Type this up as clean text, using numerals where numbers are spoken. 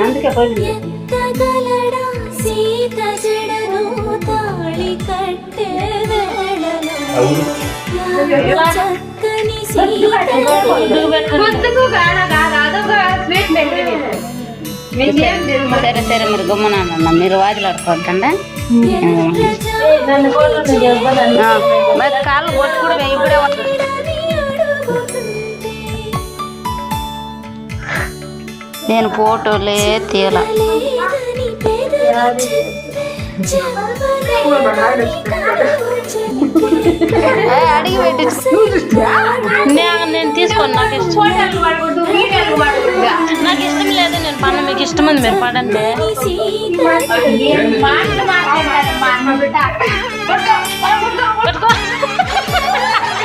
అందుకే పోయింది. సరే సరే మీరు గమ్మునన్న మీరు వాదిలాడుకోవద్దండి మరి కాళ్ళు కొట్టు కూడా ఇప్పుడే నేను ఫోటోలే తీయాల అడిగి పెట్టి నేను తీసుకోను నాకు ఇష్టం లేదు నేను పన్న మీకు ఇష్టం ఉంది మీరు పడండి